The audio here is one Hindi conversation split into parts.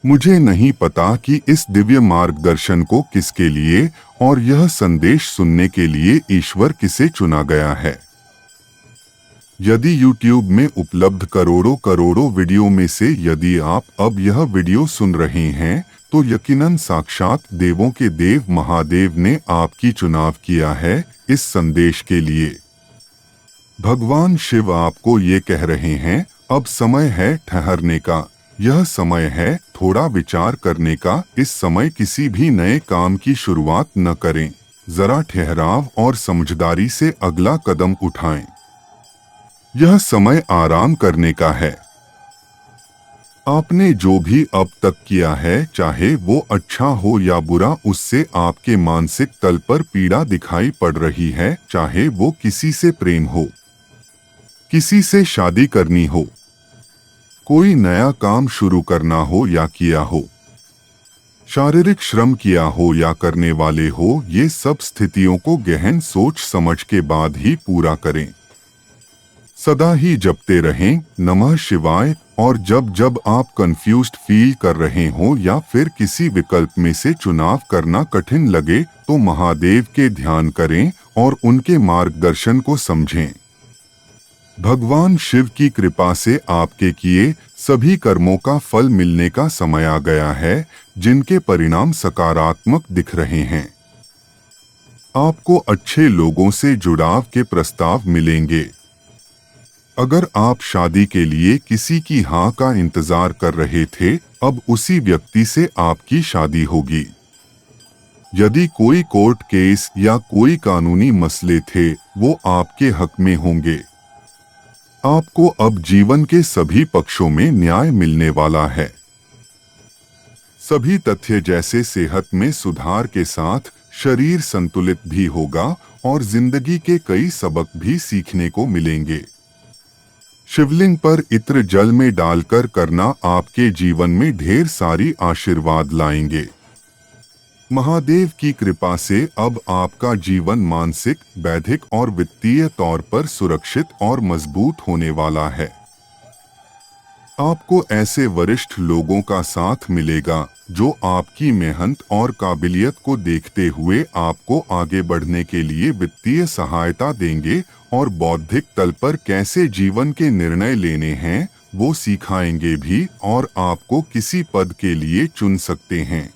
मुझे नहीं पता कि इस दिव्य मार्गदर्शन को किसके लिए और यह संदेश सुनने के लिए ईश्वर किसे चुना गया है। यदि YouTube में उपलब्ध करोड़ों करोड़ों वीडियो में से यदि आप अब यह वीडियो सुन रहे हैं, तो यकीनन साक्षात देवों के देव महादेव ने आपकी चुनाव किया है इस संदेश के लिए। भगवान शिव आपको ये कह रहे हैं, अब समय है ठहरने का, यह समय है थोड़ा विचार करने का। इस समय किसी भी नए काम की शुरुआत न करें, जरा ठहराव और समझदारी से अगला कदम उठाएं। यह समय आराम करने का है। आपने जो भी अब तक किया है, चाहे वो अच्छा हो या बुरा, उससे आपके मानसिक तल पर पीड़ा दिखाई पड़ रही है। चाहे वो किसी से प्रेम हो, किसी से शादी करनी हो, कोई नया काम शुरू करना हो या किया हो, शारीरिक श्रम किया हो या करने वाले हो, ये सब स्थितियों को गहन सोच समझ के बाद ही पूरा करें। सदा ही जपते रहें नमः शिवाय। और जब जब आप कंफ्यूज्ड फील कर रहे हो या फिर किसी विकल्प में से चुनाव करना कठिन लगे, तो महादेव के ध्यान करें और उनके मार्गदर्शन को समझें। भगवान शिव की कृपा से आपके किए सभी कर्मों का फल मिलने का समय आ गया है, जिनके परिणाम सकारात्मक दिख रहे हैं। आपको अच्छे लोगों से जुड़ाव के प्रस्ताव मिलेंगे। अगर आप शादी के लिए किसी की हाँ का इंतजार कर रहे थे, अब उसी व्यक्ति से आपकी शादी होगी। यदि कोई कोर्ट केस या कोई कानूनी मसले थे, वो आपके हक में होंगे। आपको अब जीवन के सभी पक्षों में न्याय मिलने वाला है। सभी तथ्य जैसे सेहत में सुधार के साथ शरीर संतुलित भी होगा और जिंदगी के कई सबक भी सीखने को मिलेंगे। शिवलिंग पर इत्र जल में डालकर करना आपके जीवन में ढेर सारी आशीर्वाद लाएंगे। महादेव की कृपा से अब आपका जीवन मानसिक, बौद्धिक और वित्तीय तौर पर सुरक्षित और मजबूत होने वाला है। आपको ऐसे वरिष्ठ लोगों का साथ मिलेगा जो आपकी मेहनत और काबिलियत को देखते हुए आपको आगे बढ़ने के लिए वित्तीय सहायता देंगे और बौद्धिक तल पर कैसे जीवन के निर्णय लेने हैं वो सिखाएंगे भी और आपको किसी पद के लिए चुन सकते हैं।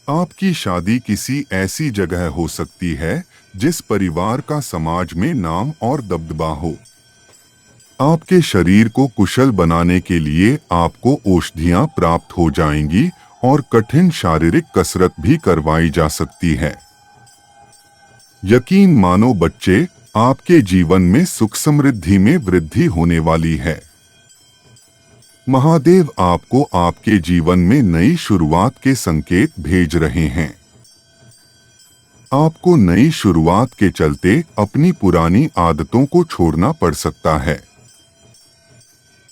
आपकी शादी किसी ऐसी जगह हो सकती है जिस परिवार का समाज में नाम और दबदबा हो। आपके शरीर को कुशल बनाने के लिए आपको औषधियां प्राप्त हो जाएंगी और कठिन शारीरिक कसरत भी करवाई जा सकती है। यकीन मानो बच्चे, आपके जीवन में सुख समृद्धि में वृद्धि होने वाली है। महादेव आपको आपके जीवन में नई शुरुआत के संकेत भेज रहे हैं। आपको नई शुरुआत के चलते अपनी पुरानी आदतों को छोड़ना पड़ सकता है।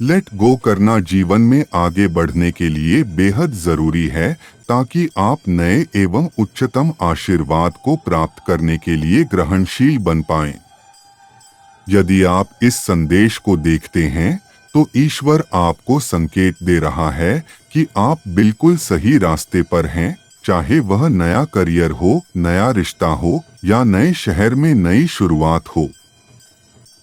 लेट गो करना जीवन में आगे बढ़ने के लिए बेहद जरूरी है, ताकि आप नए एवं उच्चतम आशीर्वाद को प्राप्त करने के लिए ग्रहणशील बन पाएं। यदि आप इस संदेश को देखते हैं, तो ईश्वर आपको संकेत दे रहा है कि आप बिल्कुल सही रास्ते पर हैं, चाहे वह नया करियर हो, नया रिश्ता हो या नए शहर में नई शुरुआत हो।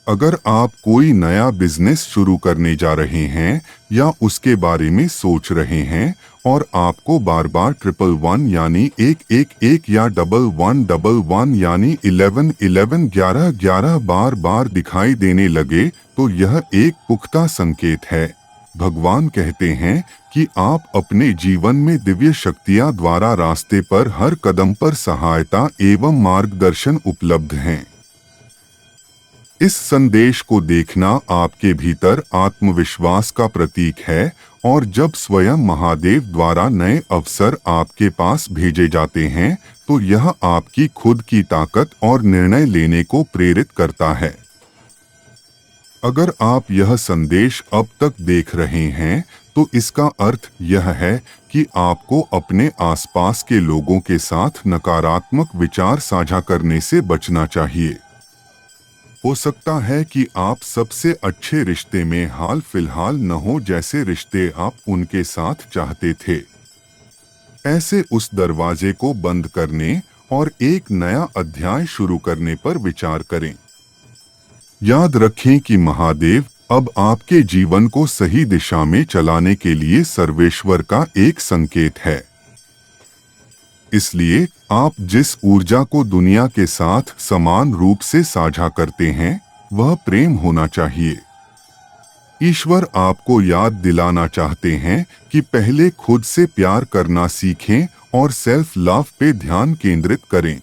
अगर आप कोई नया बिजनेस शुरू करने जा रहे हैं या उसके बारे में सोच रहे हैं और आपको बार बार 111 यानी 111 या 1111 यानी 1111 1111 बार बार दिखाई देने लगे, तो यह एक पुख्ता संकेत है। भगवान कहते हैं कि आप अपने जीवन में दिव्य शक्तियां द्वारा रास्ते पर हर कदम पर सहायता एवं मार्गदर्शन उपलब्ध हैं। इस संदेश को देखना आपके भीतर आत्मविश्वास का प्रतीक है, और जब स्वयं महादेव द्वारा नए अवसर आपके पास भेजे जाते हैं, तो यह आपकी खुद की ताकत और निर्णय लेने को प्रेरित करता है। अगर आप यह संदेश अब तक देख रहे हैं, तो इसका अर्थ यह है कि आपको अपने आसपास के लोगों के साथ नकारात्मक विचार साझा करने से बचना चाहिए। हो सकता है कि आप सबसे अच्छे रिश्ते में हाल फिलहाल न हो जैसे रिश्ते आप उनके साथ चाहते थे। ऐसे उस दरवाजे को बंद करने और एक नया अध्याय शुरू करने पर विचार करें। याद रखें कि महादेव अब आपके जीवन को सही दिशा में चलाने के लिए सर्वेश्वर का एक संकेत है। इसलिए आप जिस ऊर्जा को दुनिया के साथ समान रूप से साझा करते हैं, वह प्रेम होना चाहिए। ईश्वर आपको याद दिलाना चाहते हैं कि पहले खुद से प्यार करना सीखें और सेल्फ लव पे ध्यान केंद्रित करें।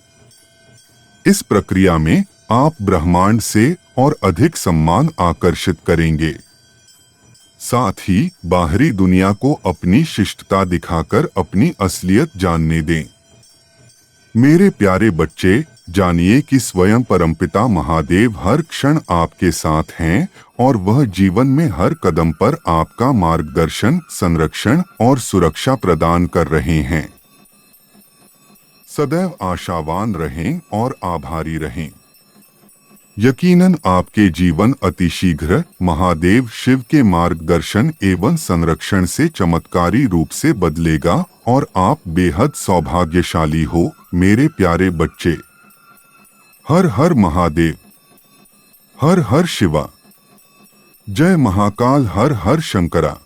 इस प्रक्रिया में आप ब्रह्मांड से और अधिक सम्मान आकर्षित करेंगे। साथ ही बाहरी दुनिया को अपनी शिष्टता दिखाकर अपनी असलियत जानने दें। मेरे प्यारे बच्चे, जानिए कि स्वयं परमपिता महादेव हर क्षण आपके साथ हैं और वह जीवन में हर कदम पर आपका मार्गदर्शन, संरक्षण और सुरक्षा प्रदान कर रहे हैं। सदैव आशावान रहें और आभारी रहें। यकीनन आपके जीवन अतिशीघ्र महादेव शिव के मार्गदर्शन एवं संरक्षण से चमत्कारी रूप से बदलेगा और आप बेहद सौभाग्यशाली हो, मेरे प्यारे बच्चे। हर हर महादेव, हर हर शिवा, जय महाकाल, हर हर शंकरा।